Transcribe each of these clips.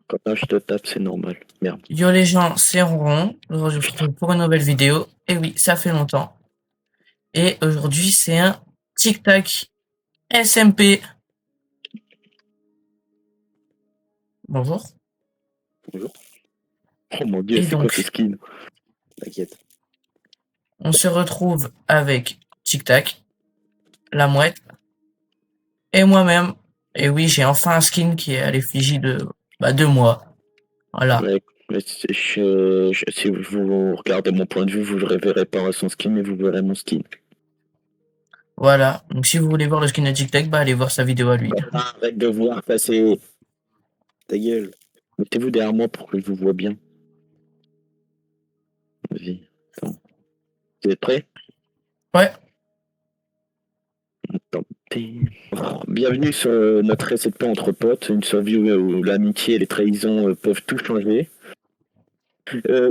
Quand je te tape, c'est normal. Merde. Yo les gens, c'est Ronron. Aujourd'hui, je vous retrouve pour une nouvelle vidéo. Et oui, ça fait longtemps. Et aujourd'hui, c'est un Tic Tac SMP. Bonjour. Bonjour. Oh mon dieu, Et c'est quoi ce donc, skin? T'inquiète. on se retrouve avec Tic Tac, la mouette, et moi-même. Et oui, j'ai enfin un skin qui est à l'effigie de moi. Voilà. Mais si vous regardez mon point de vue, vous ne verrez pas son skin, mais vous verrez mon skin. Voilà. Donc, si vous voulez voir le skin de Tic Tac, allez voir sa vidéo à lui. Arrête de voir passer. Ta gueule. Mettez-vous derrière moi pour que je vous vois bien. Vas-y. Attends. Vous êtes prêts? Ouais. Bienvenue sur notre réception entre potes, une soirée où l'amitié et les trahisons peuvent tout changer.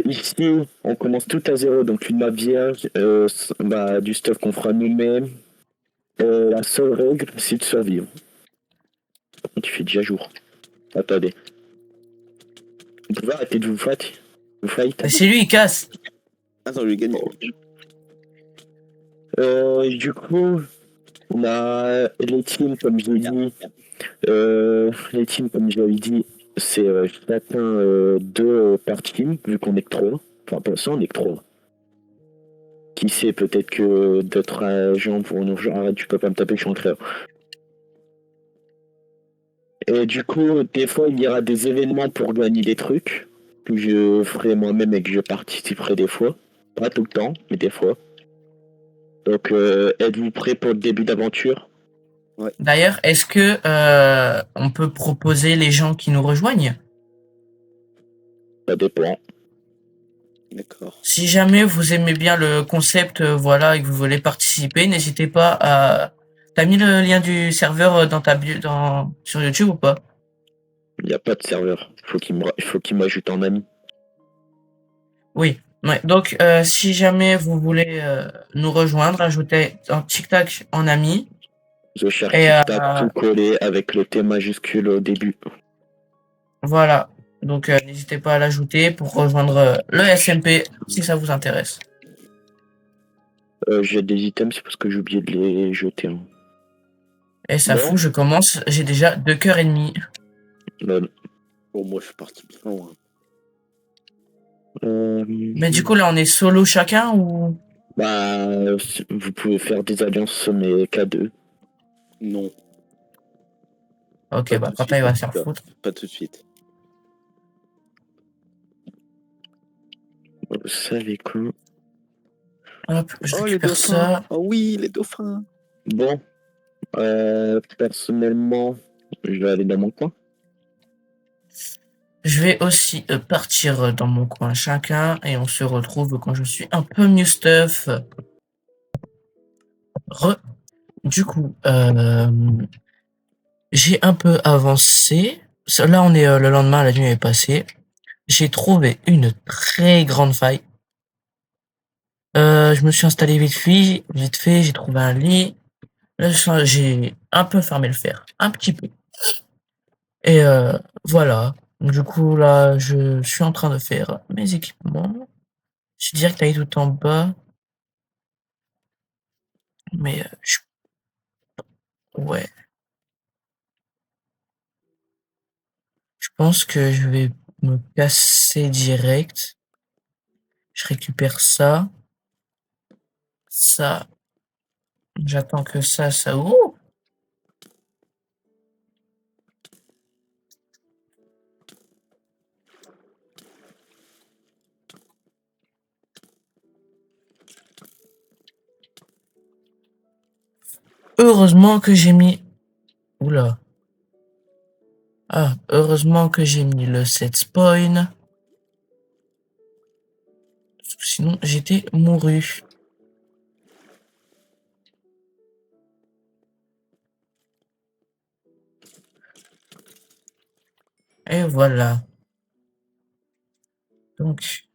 Ici, on commence tout à zéro, donc une map vierge, du stuff qu'on fera nous-mêmes. La seule règle, c'est de survivre. Tu fais déjà jour. Attendez. Vous pouvez arrêter de vous fight? C'est lui, il casse. Attends, je vais gagner. Du coup, on a les teams, comme je l'ai dit. Les teams, comme je l'avais dit, c'est chacun deux par team, vu qu'on est que trois. Enfin, pour l'instant, on est que trois. Qui sait, peut-être que d'autres gens pourront nous dire arrête, tu peux pas me taper, je suis en créa. Et du coup, des fois, il y aura des événements pour gagner des trucs que je ferai moi-même et que je participerai des fois. Pas tout le temps, mais des fois. Donc, êtes-vous prêts pour le début d'aventure? Ouais. D'ailleurs, est-ce que on peut proposer les gens qui nous rejoignent? Ça dépend. D'accord. Si jamais vous aimez bien le concept, voilà, et que vous voulez participer, n'hésitez pas à... T'as mis le lien du serveur dans ta bio, sur YouTube ou pas? Il n'y a pas de serveur. Il faut qu'il m'ajoute en ami. Oui. Ouais. Donc, si jamais vous voulez nous rejoindre, ajoutez un TikTok en ami. The Shark Et Tic-Tac tout collé avec le T majuscule au début. voilà. Donc, n'hésitez pas à l'ajouter pour rejoindre le SMP si ça vous intéresse. J'ai des items, c'est parce que j'ai oublié de les jeter. Hein. Et ça Bon. fout, je commence, j'ai déjà 2 cœurs et demi. Bon, moi, je suis parti bien loin. Mais du coup, là, on est solo chacun ou... Bah, vous pouvez faire des alliances, mais qu'à deux. Non. Ok, Pas bah, tout de papa, il suite, va en se faire tout cas. foutre. Pas tout de suite. Vous savez quoi? Hop, je Oh, les récupère dauphins. ça. Oh oui, les dauphins. Bon, personnellement, je vais aller dans mon coin. Je vais aussi partir dans mon coin chacun et on se retrouve quand je suis un peu mieux stuff. Du coup, j'ai un peu avancé. Là, on est le lendemain, la nuit est passée. J'ai trouvé une très grande faille. Je me suis installé vite fait, j'ai trouvé un lit. Là, j'ai un peu fermé le fer, un petit peu. Et voilà. Du coup, là, je suis en train de faire mes équipements. Je dirais que t'allais tout en bas. Mais ouais. Je pense que je vais me casser direct. Je récupère ça. Ça. J'attends que ça ouvre. Heureusement que j'ai mis... Oula. Ah, heureusement que j'ai mis le set spawn. Sinon, j'étais mouru. Et voilà. Donc,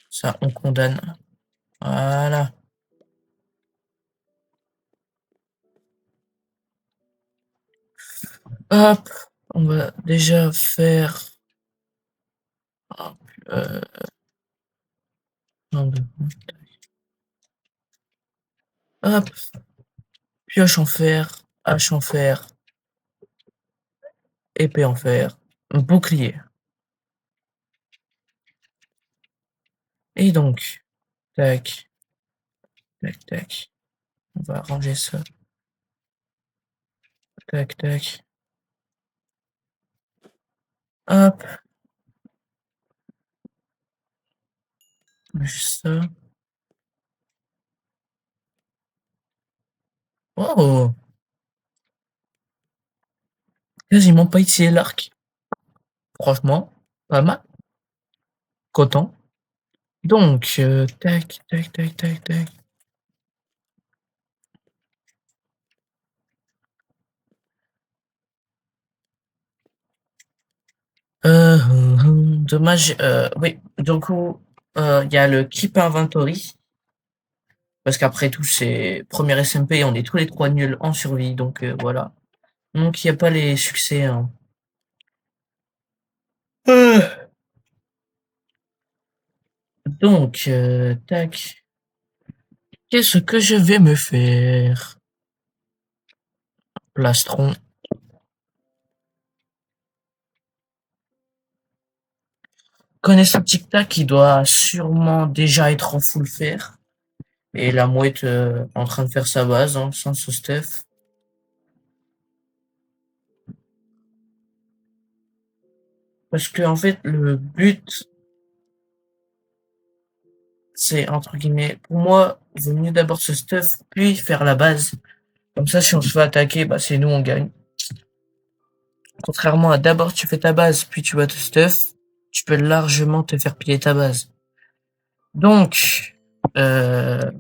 ça, on condamne. Voilà. Hop. On va déjà faire... Hop, un, deux, hop, pioche en fer, hache en fer, épée en fer, bouclier. Et donc, tac, tac, tac. On va ranger ça. Tac, tac. Hop. Juste ça. Oh! Quasiment pas utilisé l'arc. Franchement, pas mal. Content. Donc, tac, tac, tac, tac, tac. Dommage, oui, du coup, il y a le Keep Inventory. Parce qu'après tout, c'est premier SMP, on est tous les 3 nuls en survie, donc voilà. Donc il y a pas les succès, hein. Donc, tac. Qu'est-ce que je vais me faire? Plastron. Connaissant Tic Tac, il doit sûrement déjà être en full fer. Et la mouette en train de faire sa base, hein, sans ce stuff. Parce que en fait, le but, c'est entre guillemets, pour moi, il vaut mieux d'abord ce stuff, puis faire la base. Comme ça, si on se fait attaquer, bah c'est nous, on gagne. Contrairement à d'abord tu fais ta base, puis tu vas te stuff, tu peux largement te faire piller ta base. Donc, la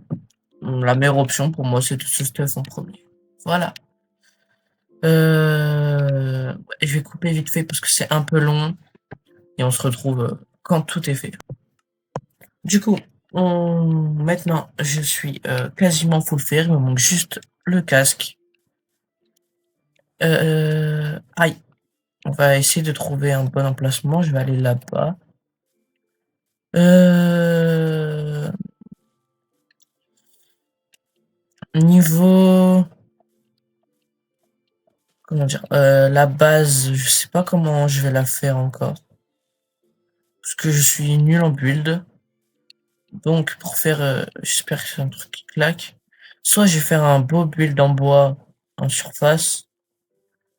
meilleure option pour moi, c'est de se stuff en premier. Voilà. Je vais couper vite fait parce que c'est un peu long et on se retrouve quand tout est fait. Du coup, maintenant, je suis quasiment full fer, il me manque juste le casque. Aïe. On va essayer de trouver un bon emplacement. Je vais aller là-bas. Niveau... Comment dire? La base, je sais pas comment je vais la faire encore. Parce que je suis nul en build. Donc pour faire... j'espère que c'est un truc qui claque. Soit je vais faire un beau build en bois en surface.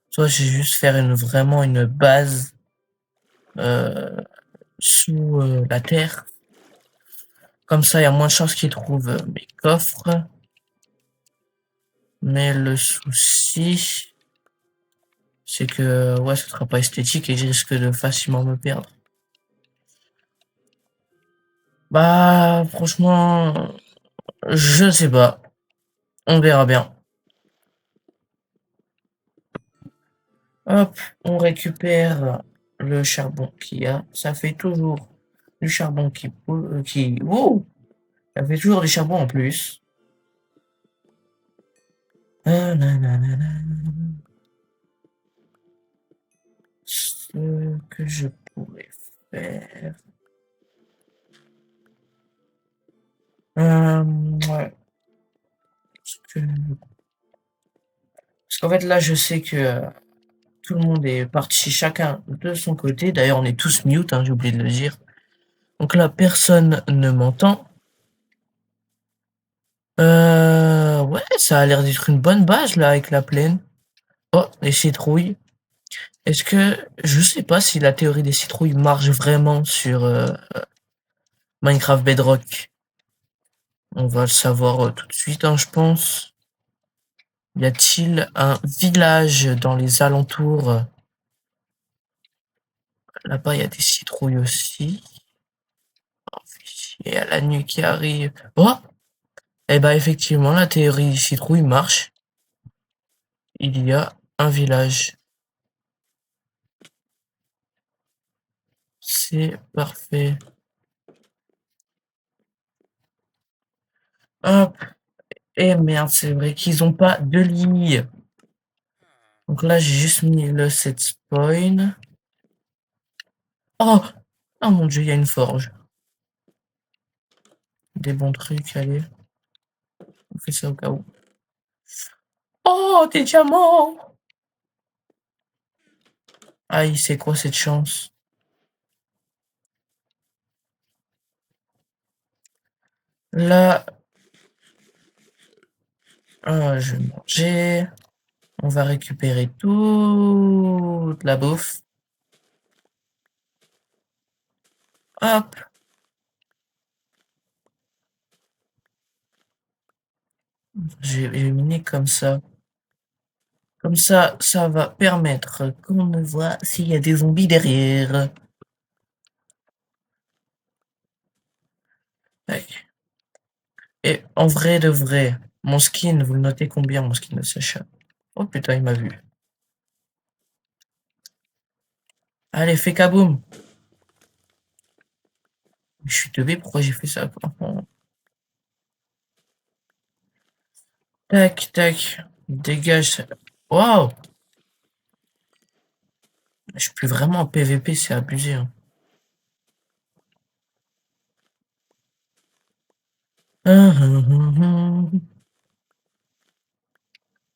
Soit je vais juste faire vraiment une base sous la terre. Comme ça, il y a moins de chances qu'ils trouvent mes coffres. Mais le souci, c'est que ouais, ce sera pas esthétique et je risque de facilement me perdre. Bah, franchement, je sais pas. On verra bien. Hop, on récupère le charbon qu'il y a. Ça fait toujours du charbon qui... Wow! Ça fait toujours du charbon en plus. Ce que je pourrais faire... ouais. Parce qu'en fait, là, je sais que tout le monde est parti chacun de son côté. D'ailleurs, on est tous mute, hein, j'ai oublié de le dire. Donc là, personne ne m'entend. Ouais, ça a l'air d'être une bonne base, là, avec la plaine. Oh, les citrouilles. Est-ce que... Je sais pas si la théorie des citrouilles marche vraiment sur Minecraft Bedrock. On va le savoir tout de suite, hein, je pense. Y a-t-il un village dans les alentours? Là-bas, il y a des citrouilles aussi. Et à la nuit qui arrive... Oh! Eh ben, effectivement, la théorie des citrouilles marche. Il y a un village. C'est parfait. Hop. Et merde, c'est vrai qu'ils ont pas de lit. Donc là, j'ai juste mis le set spawn. Oh! Oh mon dieu, il y a une forge. Des bons trucs, allez. On fait ça au cas où. Oh, des diamants! Aïe, c'est quoi cette chance? Là, je vais manger. On va récupérer toute la bouffe. Hop. Je vais miner comme ça. Comme ça va permettre qu'on me voit s'il y a des zombies derrière. Tac. Et en vrai de vrai, mon skin, vous le notez combien, mon skin de Sacha? Oh putain, il m'a vu. Allez, fais kaboum! Je suis teubé, pourquoi j'ai fait ça? Tac, tac. Dégage. Waouh! Je suis plus vraiment en PVP, c'est abusé, hein.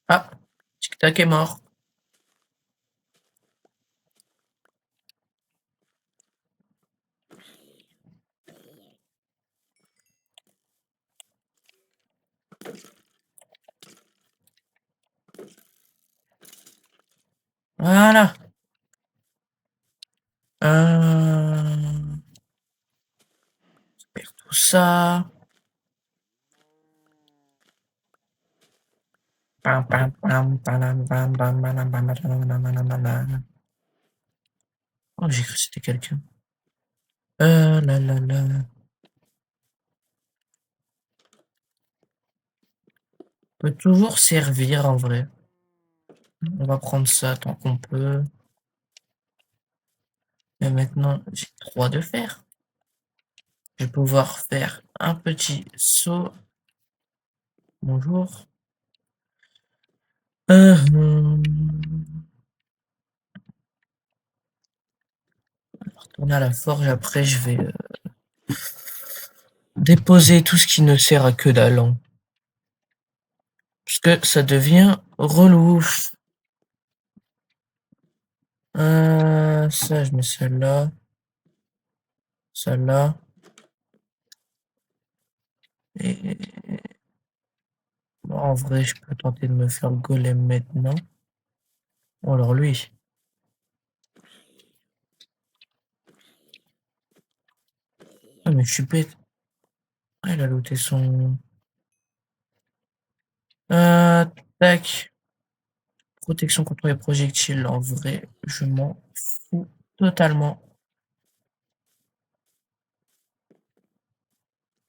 Ah, Tic Tac est mort. Voilà. Faire tout ça. Pam, pam, pam, pam, pam, pam, pam, pam, pam. Oh, j'ai cru que c'était quelqu'un. Là, là, là. Peut toujours servir en vrai. On va prendre ça tant qu'on peut. Mais maintenant, j'ai 3 de fer. Je vais pouvoir faire un petit saut. Bonjour. Retourner à la forge. Après, je vais déposer tout ce qui ne sert à que dalle, hein. Parce que ça devient relou. Ça, je mets celle-là. Celle-là. Et bon, en vrai, je peux tenter de me faire le golem maintenant. Bon, alors lui. Ah, mais je suis bête. Ah, il a looté son... Tac. Protection contre les projectiles. En vrai, je m'en fous totalement.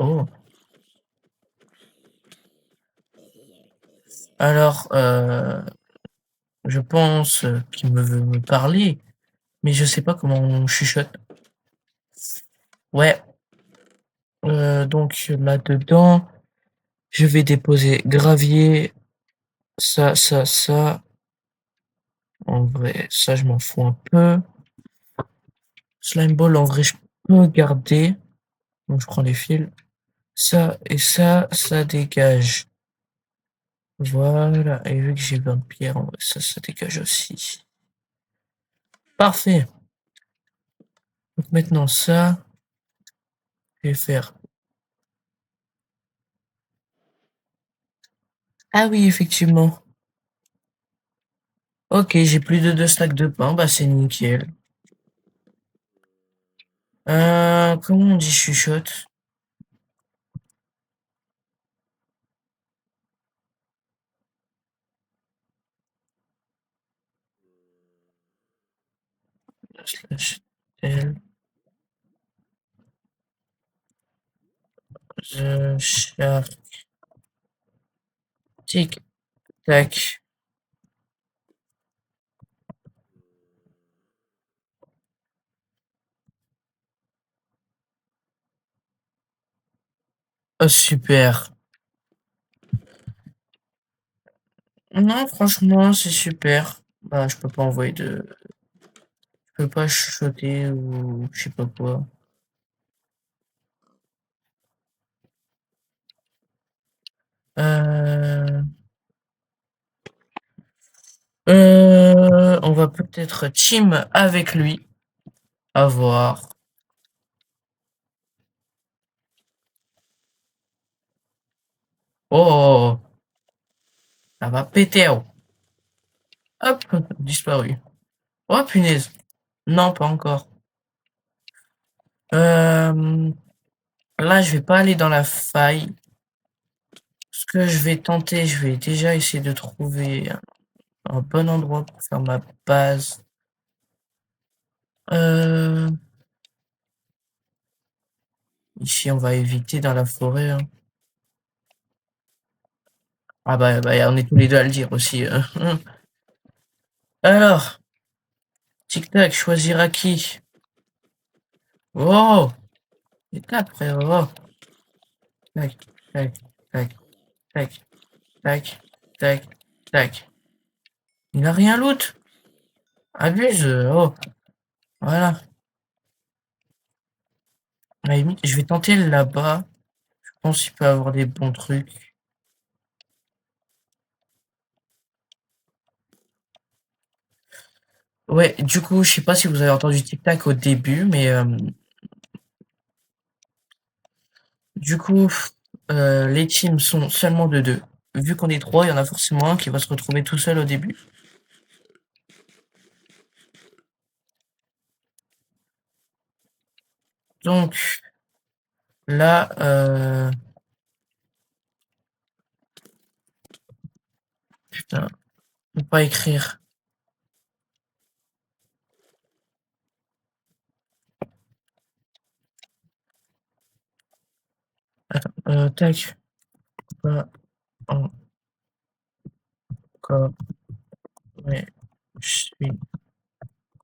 Oh. Alors, je pense qu'il me veut me parler, mais je sais pas comment on chuchote. Ouais. Donc là-dedans, je vais déposer gravier, ça, ça, ça. En vrai, ça, je m'en fous un peu. Slime ball, en vrai, je peux garder. Donc, je prends les fils. Ça et ça dégage. Voilà. Et vu que j'ai 20 pierres, en vrai, ça dégage aussi. Parfait. Donc, maintenant, ça, je vais faire. Ah oui, effectivement. Ok, j'ai plus de 2 stacks de pain. Bah, c'est nickel. Comment on dit chuchote? Slash L. The shark. Tic tac. Oh, super. Non, franchement, c'est super. Bah, je peux pas envoyer de... Je peux pas chuchoter ou je sais pas quoi. Euh... On va peut-être team avec lui. À voir. Oh, ça va péter. Oh. Hop, disparu. Oh, punaise. Non, pas encore. Là, je vais pas aller dans la faille. Ce que je vais tenter, je vais déjà essayer de trouver un bon endroit pour faire ma base. Ici, on va éviter dans la forêt. Hein. Ah bah, on est tous les deux à le dire aussi. Alors, tic-tac, choisira qui? Oh! Tic-tac, frérot. Tac, tac, tac, tac, tac, tac, tac. Il n'a rien loot. Abuse. Oh, voilà. À la limite, je vais tenter là-bas. Je pense qu'il peut avoir des bons trucs. Ouais, du coup, je sais pas si vous avez entendu tic-tac au début, mais du coup, les teams sont seulement de 2. Vu qu'on est 3, il y en a forcément un qui va se retrouver tout seul au début. Donc, là, putain, je peux pas écrire. Attends, tac. Pas encore, mais je suis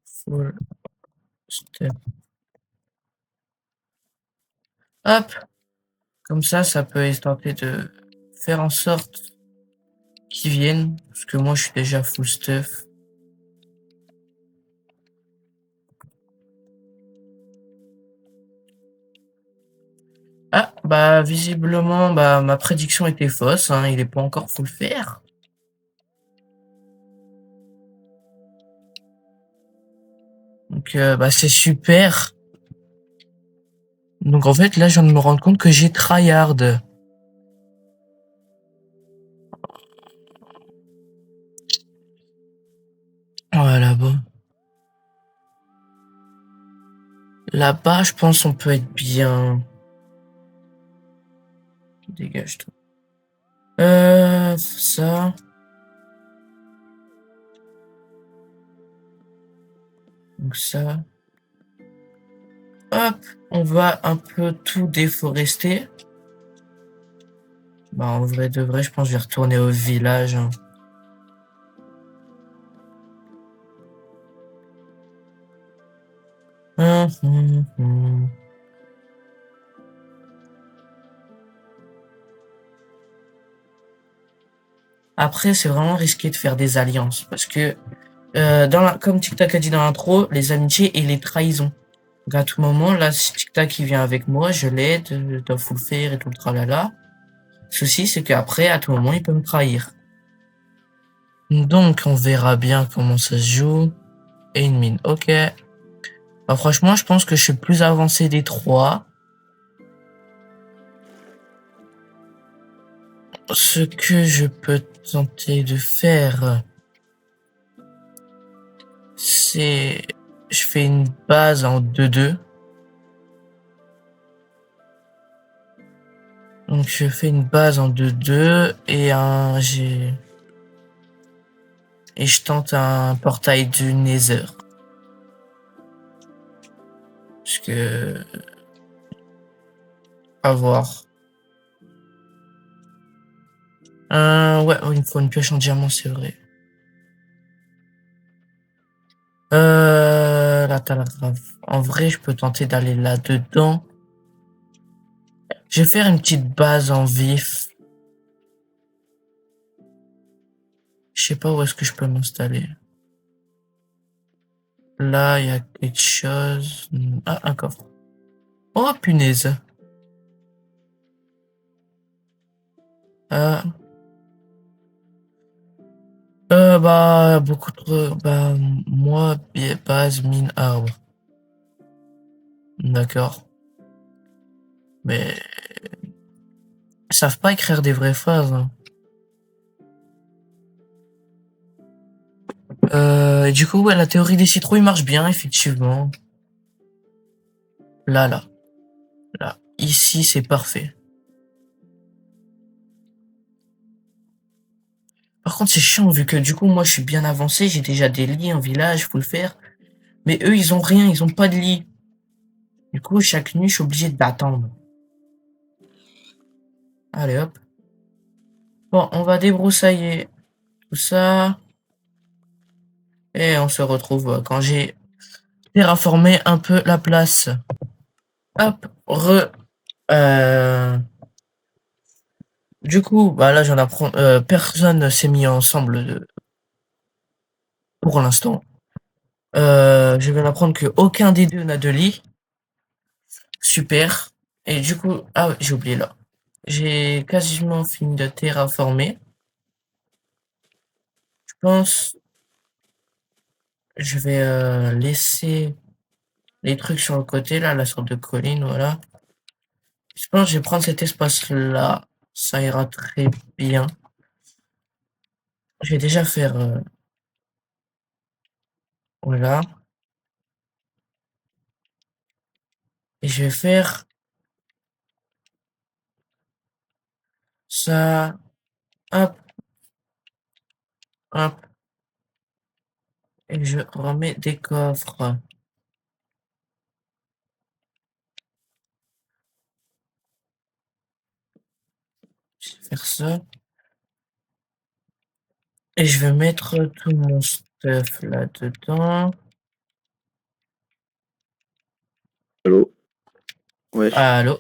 full step. Hop, comme ça peut tenter de faire en sorte qu'ils viennent, parce que moi je suis déjà full stuff. Ah, bah visiblement, bah ma prédiction était fausse, hein, il est pas encore full fer. Donc bah c'est super. Donc en fait là je viens de me rendre compte que j'ai tryhard. Voilà, bon. Là-bas, je pense on peut être bien. Dégage tout. Ça. Donc ça. Hop, on va un peu tout déforester. Bah en vrai de vrai, je pense que je vais retourner au village. Hein. Après, c'est vraiment risqué de faire des alliances parce que, comme Tic Tac a dit dans l'intro, les amitiés et les trahisons. Donc à tout moment, là, si Tic Tac qui vient avec moi, je l'aide, je dois full faire et tout le tralala. Le souci, c'est qu'après, à tout moment, il peut me trahir. Donc, on verra bien comment ça se joue. Et une mine, ok. Bah, franchement, je pense que je suis le plus avancé des 3. Ce que je peux tenter de faire, c'est... Je fais une base en 2-2. Donc, je fais une base en 2-2 et et je tente un portail du Nether. Parce que... À voir. Ouais, il me faut une pioche en diamant, c'est vrai. La Talagraphe. En vrai, je peux tenter d'aller là-dedans. Je vais faire une petite base en vif. Je sais pas où est-ce que je peux m'installer. Là, il y a quelque chose. Ah, un coffre. Oh, punaise. Euh, bah, beaucoup trop. Bah, moi, base, mine, arbre. D'accord. Mais ils savent pas écrire des vraies phrases, hein. Et du coup, ouais, la théorie des citrouilles marche bien, effectivement. Là. Ici, c'est parfait. Par contre, c'est chiant, vu que du coup, moi, je suis bien avancé, j'ai déjà des lits en village, faut le faire. Mais eux, ils ont rien, ils ont pas de lit. Du coup, chaque nuit, je suis obligé d'attendre. Allez, hop. Bon, on va débroussailler tout ça. Et on se retrouve quand j'ai terraformé un peu la place. Hop, euh, Du coup, bah là, j'en apprends. Personne s'est mis ensemble pour l'instant. Je viens d'apprendre que aucun des deux n'a de lit. Super. Et du coup, ah ouais, j'ai oublié là. J'ai quasiment fini de terraformer. Je pense, je vais laisser les trucs sur le côté là, la sorte de colline, voilà. Je pense que je vais prendre cet espace-là. Ça ira très bien. Je vais déjà faire, voilà. Et je vais faire ça. Hop, hop. Et je remets des coffres. Je vais faire ça. Et je vais mettre tout mon stuff là-dedans. Allô? Wesh. Allô?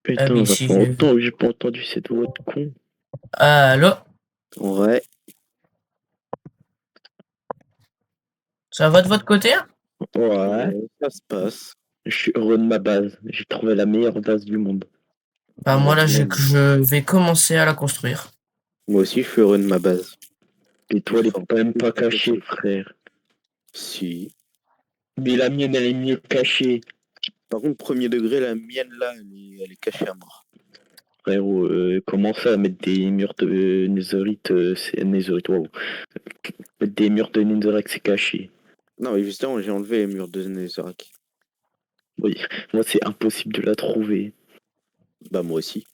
Putain, Oui, ça si, fait j'ai vu. longtemps que j'ai pas entendu cette voix de con. Allô? Ouais. Ça va de votre côté, hein? Ouais, Ça se passe. je suis heureux de ma base. J'ai trouvé la meilleure base du monde. Bah, moi, là, Même. je vais commencer à la construire. Moi aussi, je suis heureux de ma base. L'étoile Je est sors même plus pas de cachée, côté. frère. Si. Mais la mienne, elle est mieux cachée. Par contre, premier degré, la mienne, là, elle est cachée à mort. Frérot, comment ça, mettre des murs de netherite, c'est netherite, waouh. Mettre des murs de netherite, c'est caché. Non, mais justement, j'ai enlevé les murs de Netherrack. Oui, moi, c'est impossible de la trouver. Bah, moi aussi.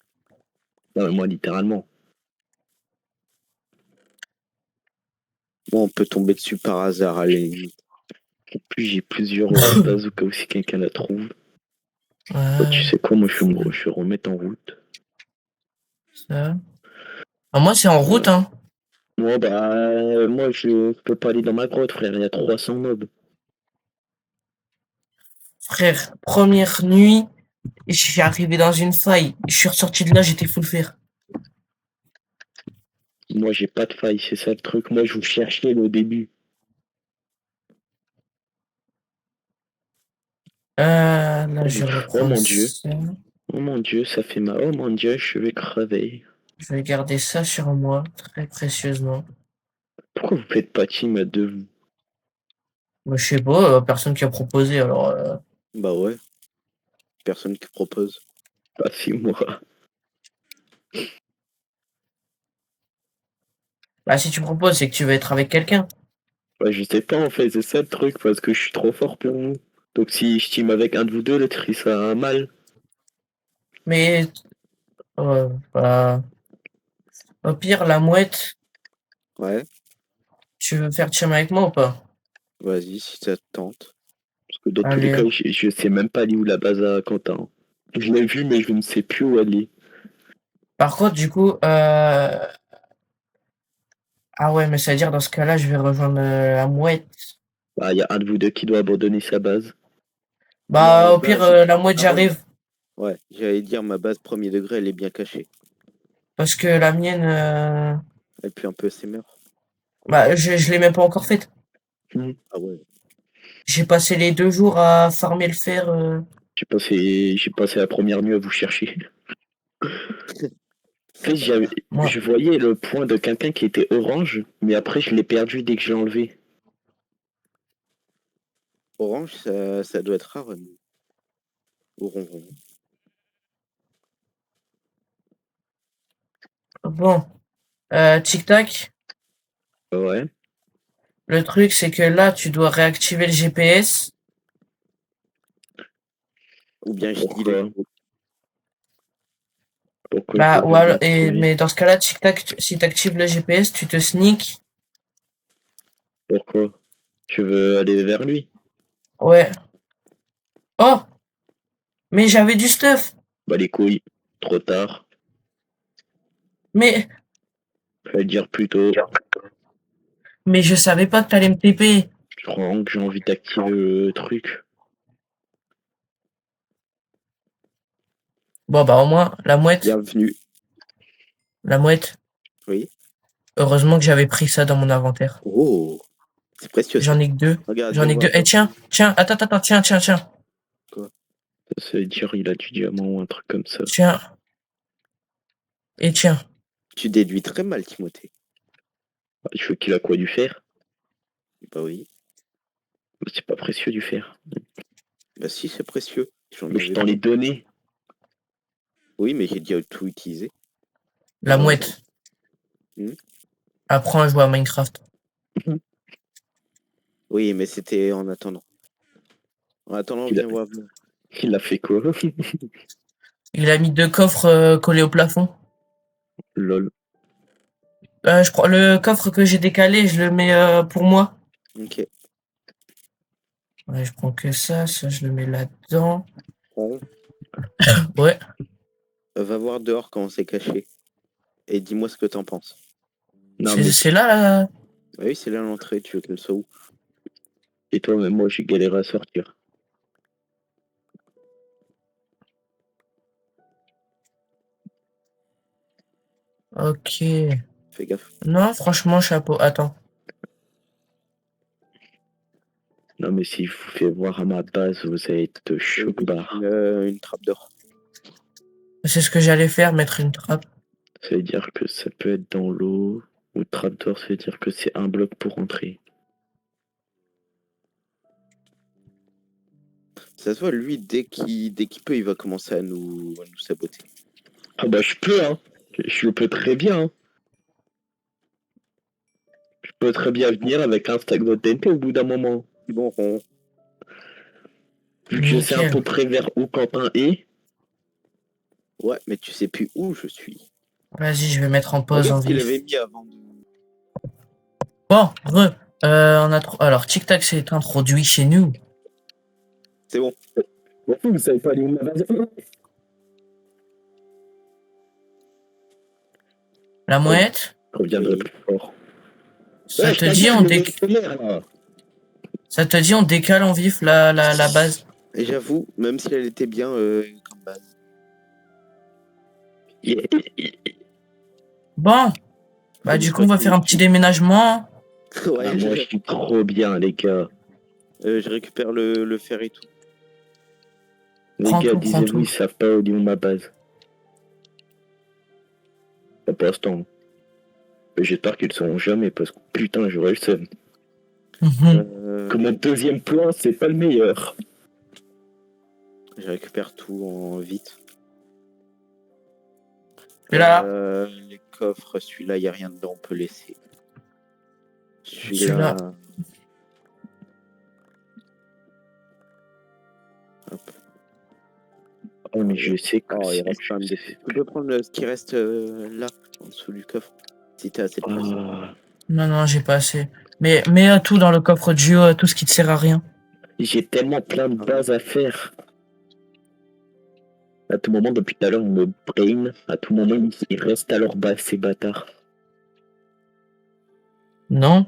Non, mais moi, littéralement. Moi, on peut tomber dessus par hasard, à la limite. En plus, j'ai plusieurs bases au cas où si quelqu'un la trouve. Bah, tu Ouais, sais quoi, moi, je vais remettre en route. ça. Ah, moi, c'est en route, hein. Moi, bah, moi, je peux pas aller dans ma grotte, frère. Il y a 300 mobs. Frère, première nuit, je suis arrivé dans une faille. Je suis ressorti de là, j'étais full fer. Moi, j'ai pas de faille, c'est ça le truc. Moi, je vous cherchais au début. Là, je vais Oh reprendre mon dieu. ça. Oh mon dieu, ça fait mal. Oh mon dieu, je vais crever. Je vais garder ça sur moi, très précieusement. Pourquoi vous faites pas team à deux, vous? Moi, je sais pas, personne qui a proposé, alors... Bah ouais, personne qui propose. Pas si moi. Bah, si tu proposes, c'est que tu veux être avec quelqu'un. Ouais, je sais pas en fait, c'est ça le truc, parce que je suis trop fort pour vous. Donc si je team avec un de vous deux, l'autre il sera mal. Mais, bah, au pire, la mouette, Ouais, tu veux faire team avec moi ou pas? vas-y, si ça te tente. Parce que dans tous les Allez. cas, je sais même pas aller où la base à Quentin. Je l'ai vu, mais je ne sais plus où aller. Par contre, du coup, ah ouais, mais ça veut dire dans ce cas-là, je vais rejoindre la mouette. Bah, il y a un de vous deux qui doit abandonner sa base. Bah, Ma au pire, base. la mouette, Ah ouais. j'arrive. Ouais, j'allais dire ma base premier degré, elle est bien cachée. Parce que la mienne, Elle pue un peu ses mœurs. bah, je l'ai même pas encore faite. Ah ouais. J'ai passé les 2 jours à farmer le fer. J'ai passé la première nuit à vous chercher. En fait, Moi, je voyais le point de quelqu'un qui était orange, mais après je l'ai perdu dès que je l'ai enlevé. Orange, ça doit être rare. Au ronron. bon, tic tac. Ouais. Le truc, c'est que là, tu dois réactiver le GPS. Ou bien je dis Pourquoi? Pourquoi je Bah, ou devrais alors, réactiver? mais dans ce cas-là, tic tac, si tu actives le GPS, tu te sneak. Pourquoi? Tu veux aller vers lui? Ouais. Oh, mais j'avais du stuff. Bah les couilles. Trop tard. Mais, Fallait le dire plus tôt. mais je savais pas que t'allais me TP. Je crois que j'ai envie d'activer le truc. Bon, bah, au moins, bienvenue. la mouette. Oui. Heureusement que j'avais pris ça dans mon inventaire. Oh, c'est précieux ça. J'en ai que 2. Regarde, J'en viens ai que 2. voir. Eh, tiens, attends, tiens. Ça veut dire il a du diamant ou un truc comme ça. Tiens. Et tiens. Tu déduis très mal, Timothée. Bah, il faut qu'il a quoi du fer? Bah oui. Bah, c'est pas précieux du fer. Bah si, c'est précieux. J'en Mais je avais t'en pas. ai donné. Oui, mais j'ai déjà tout utilisé. La mouette. Hmm. Apprends à jouer à Minecraft. Oui, mais c'était en attendant. En attendant, Il a, viens voir. il a fait quoi? Il a mis 2 coffres collés au plafond. Lol. Je prends le coffre que j'ai décalé, je le mets pour moi. Ok. Ouais, je prends que ça je le mets là-dedans. Bon. Ouais. Va voir dehors quand on s'est caché. Et dis-moi ce que t'en penses. Non, C'est mais c'est là, là. Bah oui, c'est là l'entrée, tu veux qu'elle soit où? et toi, même moi, j'ai galéré à sortir. Ok. Fais gaffe. Non, franchement, chapeau. Attends. Non, mais si je vous fais voir à ma base, vous allez être choc barre. Une trappe d'or. C'est ce que j'allais faire, mettre une trappe. Ça veut dire que ça peut être dans l'eau. Ou trapdoor, ça veut dire que c'est un bloc pour entrer. Ça se voit, lui, dès qu'il peut, il va commencer à nous saboter. Ah bah je peux, hein. Je peux très bien, hein. Je peux très bien venir avec un stack de TNT au bout d'un moment. Bon, Vu que je sais à Nickel. peu près vers où Quentin est. ouais, mais tu sais plus où je suis. Vas-y, je vais mettre en pause en Regarde ce qu'il vif. avait mis avant de... Bon, on a trop... Alors, Tic Tac s'est introduit chez nous. C'est bon. Bon, vous savez pas aller où ma base. La mouette, Je reviendrai Oui. plus fort. ça Ouais, te dit ça te dit on décale en vif la base. Et j'avoue, même si elle était bien comme base. Bon, bah Faut du juste coup on va pas faire un petit déménagement. ouais, Ah, moi, je suis trop bien, les gars. je récupère le fer et tout. Les Prends gars, tout, prends disez-vous, tout. ils savent pas où est ma base. Pas pour l'instant. Mais j'espère qu'ils le sauront jamais parce que putain, j'aurais le seum. Que mon deuxième plan, c'est pas le meilleur. Je récupère tout en vite. Et là, Les coffres, celui-là, il n'y a rien dedans, on peut laisser. Celui-là. Hop. Oh, mais je sais que Oh, il c'est. reste quand même des... Tu peux prendre ce qui reste là, en dessous du coffre, si t'as assez de place. Ah, Non, j'ai pas assez. Mais mets tout dans le coffre de Gio, tout ce qui te sert à rien. j'ai tellement plein de bases à faire. À tout moment, depuis tout à l'heure, ils me brain. À tout moment, ils restent à leur base, ces bâtards. Non?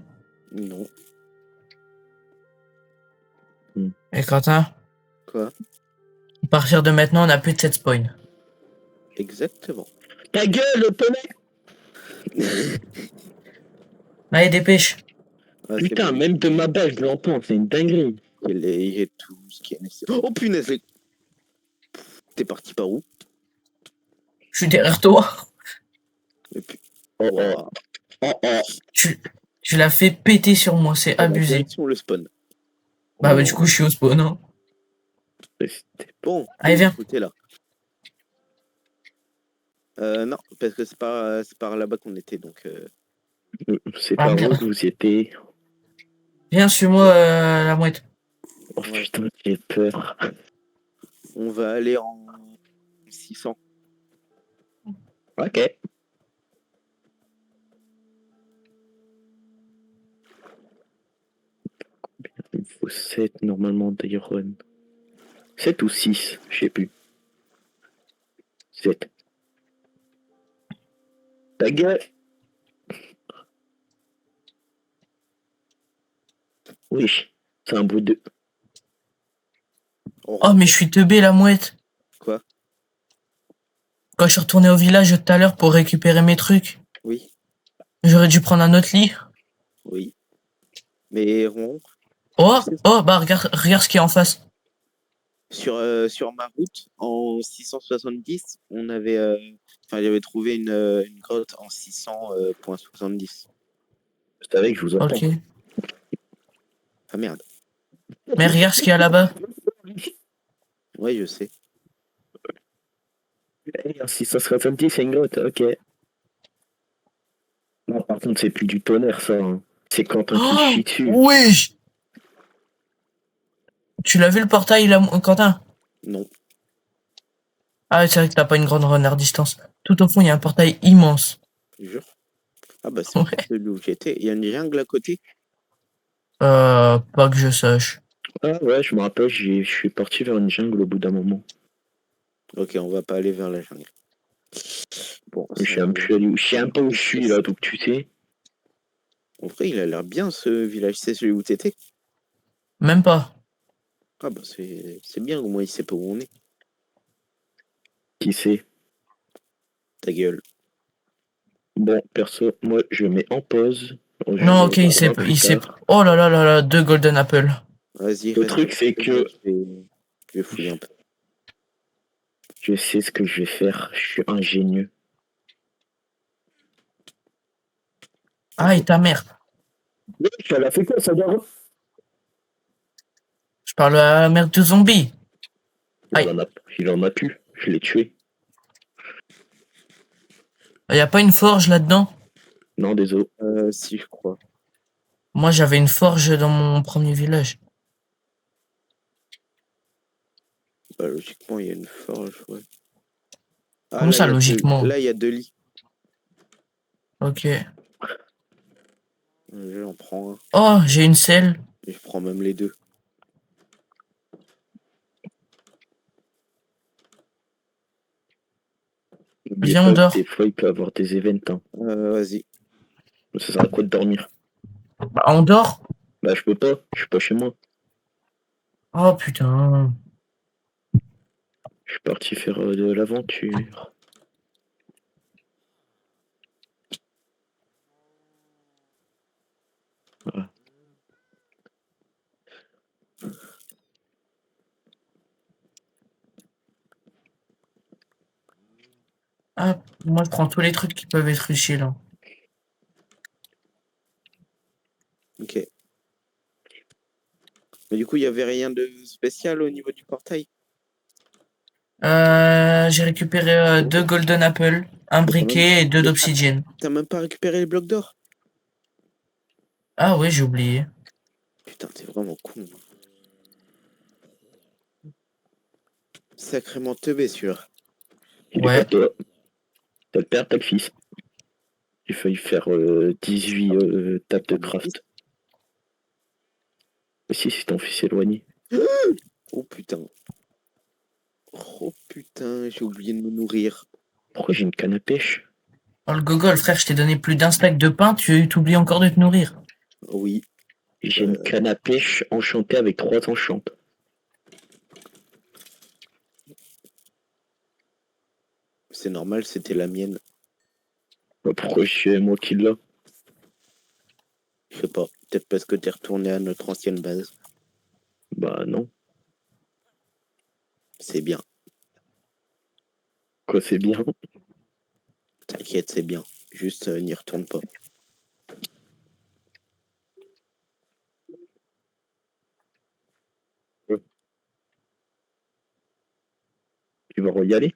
Non. Et Quentin, Quoi? à partir de maintenant, on n'a plus de set spawn. Exactement. Ta gueule, poney! Allez, dépêche. Ah, c'est Putain, bon. même de ma base, je l'entends, c'est une dinguerie. J'ai tout ce qui est nécessaire. Oh punaise, t'es parti par où? Je suis derrière toi. Et puis... Oh oh, Ouah. oh oh. Tu l'as fait péter sur moi, c'est Dans la abusé. direction le spawn. Bah, du coup, je suis au spawn. Hein. C'était- Bon, Allez, viens. écoutez là. Non, parce que c'est par là-bas qu'on était, donc... C'est Ah, par bien. où que vous y étiez? Viens, suis-moi, la mouette. Oh Ouais. putain, j'ai peur. On va aller en 600. Ok. Il faut 7 normalement d'iron. 7 ou 6, je sais plus. 7. Ta gueule. Oui, c'est un bout de... On Oh, mais rentre. je suis teubé, la mouette. Quoi? Quand je suis retourné au village tout à l'heure pour récupérer mes trucs, Oui, j'aurais dû prendre un autre lit. oui. Mais on... Oh, tu sais, oh, bah, regarde ce qui est en face. sur ma route, en 670, on avait... Enfin, j'avais trouvé une grotte en 600.70. Je savais que je vous entends. Ok. Ah merde. Mais regarde ce qu'il y a là-bas. Ouais, je sais. Eh, 670, c'est une grotte, ok. Non, par contre, c'est plus du tonnerre, ça. Hein. C'est Quentin qui Oh, chie dessus. oui. Tu l'as vu le portail, là, Quentin? Non, Ah, c'est vrai que t'as pas une grande runner distance. Tout au fond, il y a un portail immense. je jure. Ah bah c'est Ouais. celui où j'étais. Il y a une jungle à côté. Pas que je sache. Ah ouais, je me rappelle, je suis parti vers une jungle au bout d'un moment. Ok, on va pas aller vers la jungle. Bon, Je ça... sais un peu où je suis, un peu où je suis là, donc tu sais. En vrai, il a l'air bien ce village. C'est celui où t'étais? Même pas. Ah bah c'est bien, au moins il sait pas où on est. Qui sait. Ta gueule. Bon, perso, moi je mets en pause. Non, Je ok, reviens plus il sait. tard. Oh là là là là, 2 golden apples. Vas-y, Le reste. truc, c'est Moi, que je vais fouiller un peu. je sais ce que je vais faire. Je suis ingénieux. Aïe, ta mère. Mais elle a fait quoi, ça doit. Je parle à la mère de zombie. Il Aïe. en a, il en a plus. Je l'ai tué. Y a pas une forge là-dedans? Non, désolé. Si, je crois. Moi, j'avais une forge dans mon premier village. Bah, logiquement, il y a une forge, ouais. Ah, Comment ça, logiquement? là, il y a 2 lits. Ok. J'en prends un. Oh, j'ai une selle. Et je prends même les deux. N'oubliez Viens, on pas que dort. des fois, il peut y avoir des événements. Hein. Vas-y. Ça sert à quoi de dormir? Bah, on dort? Bah, je peux pas. Je suis pas chez moi. Oh, putain. Je suis parti faire de l'aventure. Voilà. Ah, moi, je prends tous les trucs qui peuvent être utiles. Hein. Ok. Mais du coup, il y avait rien de spécial au niveau du portail? J'ai récupéré 2 golden apples, un Mais briquet et 2 mais d'obsidienne. t'as même pas récupéré les blocs d'or? Ah oui, j'ai oublié. Putain, t'es vraiment con. Sacrément teubé, celui-là. Il est pas Ouais. toi. T'as le père, t'as le fils. J'ai failli faire 18 tables de craft. Mais si, c'est ton fils éloigné. Oh putain. Oh putain, j'ai oublié de me nourrir. Pourquoi j'ai une canne à pêche? Oh, le gogol, frère, je t'ai donné plus d'un stack de pain, tu t'oublies encore de te nourrir. Oui, J'ai une canne à pêche enchantée avec 3 enchantes. c'est normal, c'était la mienne. Bah, pourquoi c'est moi qui l'a? Je sais pas. Peut-être parce que t'es retourné à notre ancienne base. Bah non. C'est bien. Quoi, c'est bien. T'inquiète, c'est bien. Juste, n'y retourne pas. Tu vas y aller?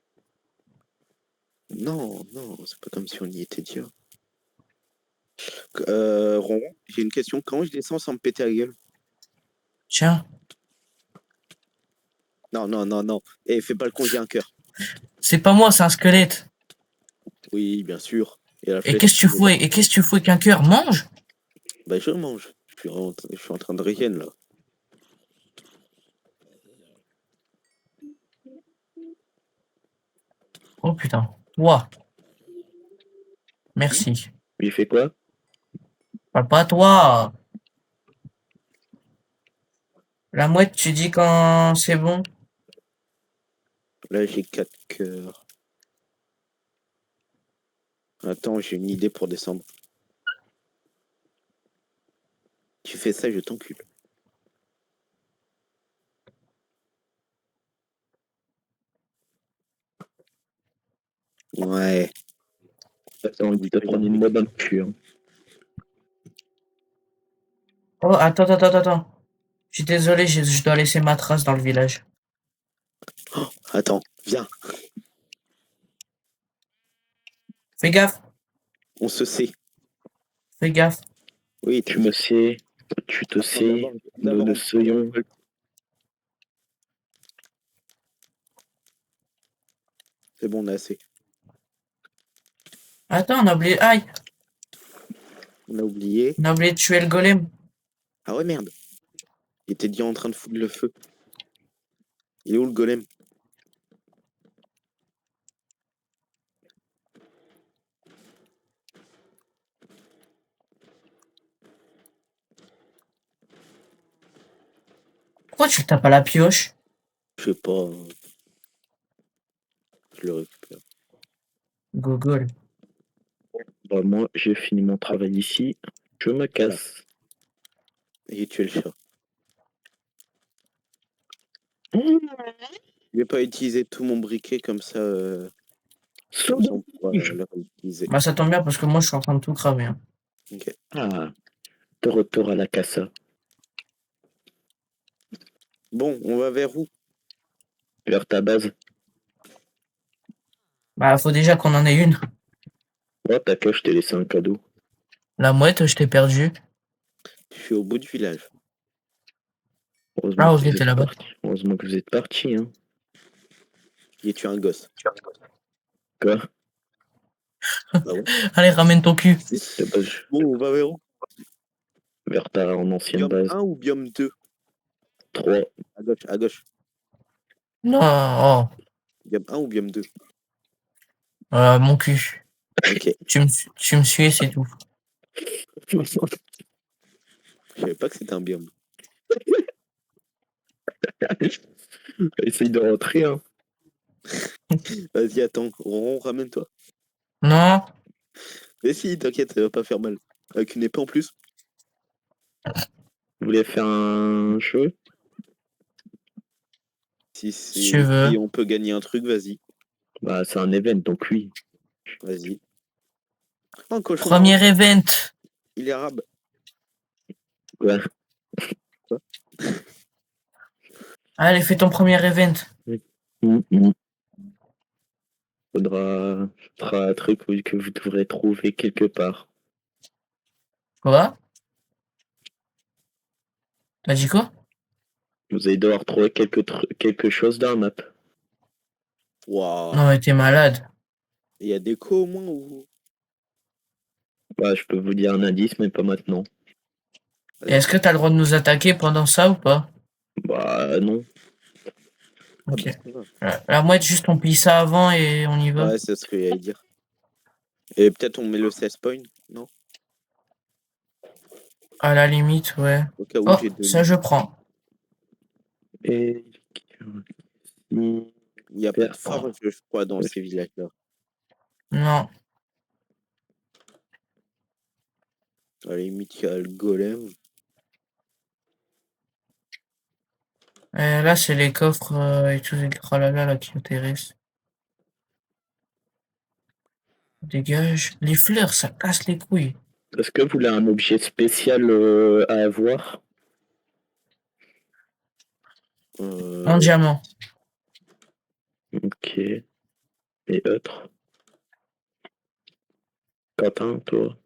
Non, non, c'est pas comme si on y était déjà. Ron, j'ai une question. Quand je descends sans me péter la gueule? Tiens, Non, non, non, non. Eh, fais pas le con, j'ai un cœur. c'est pas moi, c'est un squelette. Oui, bien sûr. Et la Et flèche, qu'est-ce que tu fous? Et qu'est-ce que tu fous qu'un cœur mange? bah, je mange. Je suis en train de régène, là. Oh putain. Ouah, merci. Il fait quoi? Parle pas à toi. La mouette, tu dis quand c'est bon? Là, j'ai 4 cœurs. Attends, j'ai une idée pour descendre. Tu fais ça, je t'encule. Ouais. T'as envie de te prendre une mode dans le cul. Hein. Oh, attends. Je suis désolé, je dois laisser ma trace dans le village. Oh, attends, viens, Fais gaffe, on se sait. fais gaffe. Oui, Tu me sais, tu te Attends, sais, nous le soyons. C'est bon, on a assez. Attends, on a oublié. Aïe, On a oublié. on a oublié de tuer le golem. Ah ouais, merde. Il était déjà en train de foutre le feu. Il est où le golem? Pourquoi tu le tapes à la pioche? Je sais pas. Je le récupère. Gogol. Bah, moi, j'ai fini mon travail ici. Je me casse. J'ai tué le chat. Mmh, Je vais pas utiliser tout mon briquet comme ça. saut Comme ça, de on pourra rouge. le réutiliser. Bah ça tombe bien parce que moi je suis en train de tout cramer. Hein. Ok. Ah, de retour à la casa. Bon, on va vers où? Vers ta base. Bah faut déjà qu'on en ait une. Oh, t'inquiète, je t'ai laissé un cadeau. La mouette, je t'ai perdu. Je suis au bout du village. Heureusement Ah que ok, vous t'es êtes là-bas. parti. Heureusement que vous êtes parti, hein. J'ai tué un gosse. Quoi? Bah ouais. Allez, ramène ton cul. De base, Bon, on va vers où? vers ta ancienne Biome base. 1 ou biome 2? 3. À gauche, à gauche. Non, oh, Biome 1 ou biome 2? mon cul. Ok. Tu me suis et c'est tout. Je savais pas que c'était un biome. Essaye de rentrer, hein. Vas-y, attends. Ron, ramène-toi. Non, Mais si, t'inquiète, ça va pas faire mal. Avec une épée en plus. Vous voulez faire un jeu? si tu veux. Si on peut gagner un truc, vas-y. Bah, c'est un event, donc oui. Vas-y. Oh, un cochon Premier marron. event. Il est arabe. Ouais. Allez, fais ton premier event. Mhm. Faudra un truc oui, que vous devrez trouver quelque part. Quoi? T'as dit quoi? Vous allez devoir trouver quelque chose dans la map. Waouh. Non mais t'es malade. Il y a des co au moins ou... Bah, je peux vous dire un indice, mais pas maintenant. Et est-ce que t'as le droit de nous attaquer pendant ça ou pas? Bah, non. Ah Ok. bah, c'est pas grave. La mouette, juste on pille ça avant et on y va. Ouais, c'est ce que j'allais dire. Et peut-être on met le 16 point, non? À la limite, ouais. Au cas où Oh, j'ai deux ça lits. je prends. Et... Il n'y a pas de Oh, forge, je crois, dans ces villages-là. Non. À la limite, il y a le golem. Là, c'est les coffres et tout les tralala là qui intéressent. Dégage. Les fleurs, ça casse les couilles. Est-ce que vous voulez un objet spécial à avoir? En diamant. Ok. Et autres? Quentin, toi?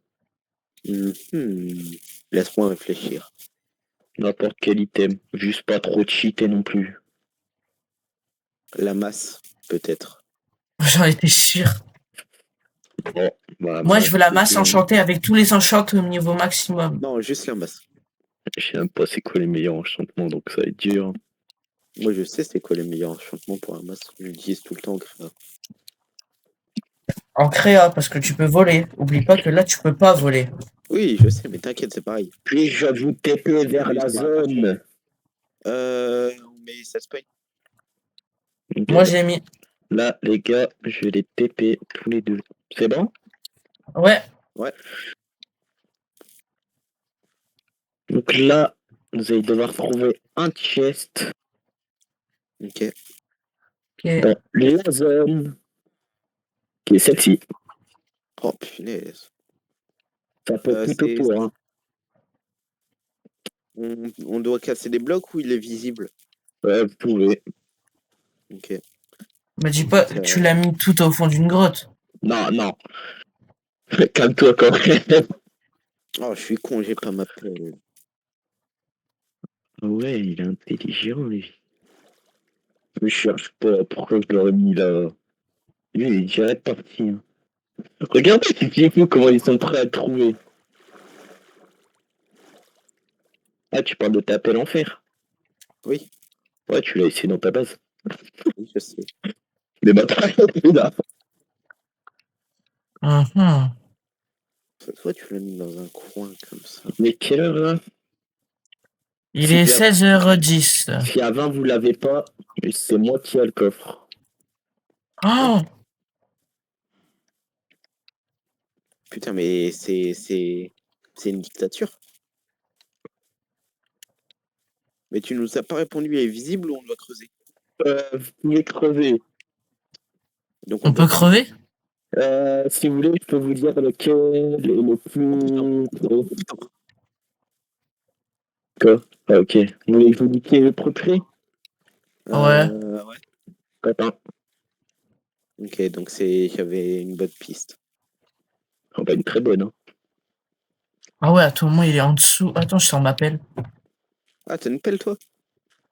Laisse-moi réfléchir. N'importe quel item. Juste pas trop cheater non plus. La masse, peut-être. J'en étais sûr. Bon, bah, Moi, je veux la c'est masse bien. enchantée avec tous les enchants au niveau maximum. Non, juste la masse. Je sais même pas c'est quoi les meilleurs enchantements, donc ça va être dur. Moi, je sais c'est quoi les meilleurs enchantements pour la masse. Je l'utilise tout le temps, créa. En créa, parce que tu peux voler. Oublie pas que là, tu peux pas voler. Oui, je sais, mais t'inquiète, c'est pareil. Puis-je vous TP vers la zone? Mais ça se peut. Ok, Moi, bah, j'ai mis. là, les gars, je vais les TP tous les deux. C'est bon? Ouais. Ouais. Donc là, vous allez devoir trouver un chest Ok. Ok. dans la zone qui est celle-ci. Oh, punaise. Ça peut plutôt C'est... pour, hein. On doit casser des blocs ou il est visible? Ouais, vous pouvez. Me Ok. dis pas, tu l'as mis tout au fond d'une grotte. Non, non. Calme-toi quand même. Oh, je suis con, j'ai pas ma pelle. Ouais, il est intelligent, lui. Je cherche pas pourquoi je l'aurais mis là. Lui, il est direct parti, hein. Regarde ces petits fous, comment ils sont prêts à le trouver. Ah, tu parles de ta pelle en fer. Oui, Ouais, tu l'as essayé dans ta base. oui, je sais. Mais bâtard, il est là. Mhm. Toi, tu l'as mis dans un coin comme ça. Mais quelle heure là? Il Si est bien- 16h10. Si à 20 vous l'avez pas, c'est moi qui ai le coffre. Oh, Putain, mais c'est une dictature. Mais tu nous as pas répondu, il est visible ou on doit creuser? Vous pouvez creuser. Donc on doit peut creuser. crever? Si vous voulez, je peux vous dire lequel est le plus gros. Quoi? Ah, ok. Vous voulez que je vous dise qui est le plus près? Ouais. Ouais. Attends. Ok, donc j'avais une bonne piste. Oh, bah, une très bonne, hein. Ah ouais, à tout moment, il est en dessous. Attends, je sors ma pelle. Ah, t'as une pelle, toi?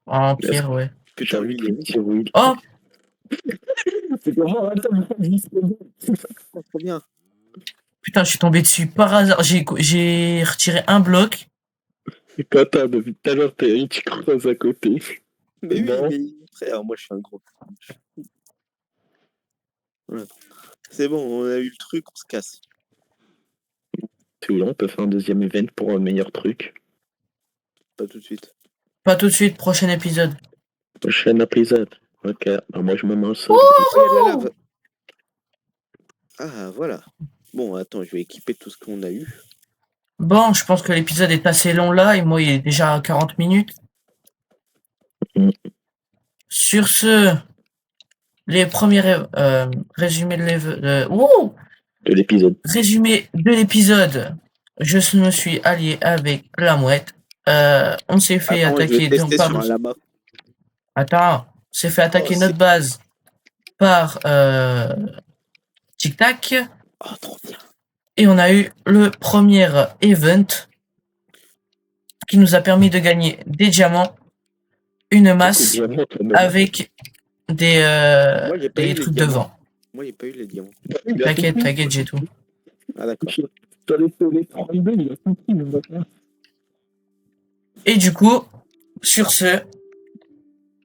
En Est-ce pierre, ouais. Putain, lui, il est riche. oui. Oh, C'est comment? Attends, Oh, trop bien. putain, je suis tombé dessus par hasard. J'ai retiré un bloc. Attends, depuis tout à l'heure, tu creuses à côté. Mais oui, Bon. mais frère, moi, je suis un gros. Voilà. C'est bon, on a eu le truc, on se casse. Si vous voulez, on peut faire un deuxième event pour un meilleur truc. Pas tout de suite. Pas tout de suite, prochain épisode. Prochain épisode. Ok, bah, moi je me mets au sol. Oh, il y a de la lave. Ah, voilà. Bon, attends, je vais équiper tout ce qu'on a eu. Bon, je pense que l'épisode est assez long là, et moi, il est déjà à 40 minutes. Mm. Sur ce, les premiers résumés Wouh De l'épisode. résumé de l'épisode. Je me suis allié avec la mouette. On s'est fait Attends, je vais attaquer donc tester par sur un lama. Attends, on s'est fait Oh, attaquer c'est... notre base par Tic Tac. Oh, trop bien. Et on a eu le premier event qui nous a permis de gagner des diamants, une masse Diamant, quand même. avec Moi, j'ai pas eu des les trucs diamants. devant. Moi, j'ai pas eu les diamants. Il a T'inquiète, compris. t'inquiète, j'ai tout. Ah, d'accord. T'as les 32, il a compris, le bâtard. Et du coup, sur ce,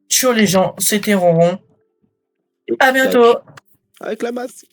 sur les gens, c'était Ronron. À bientôt! Avec la masse.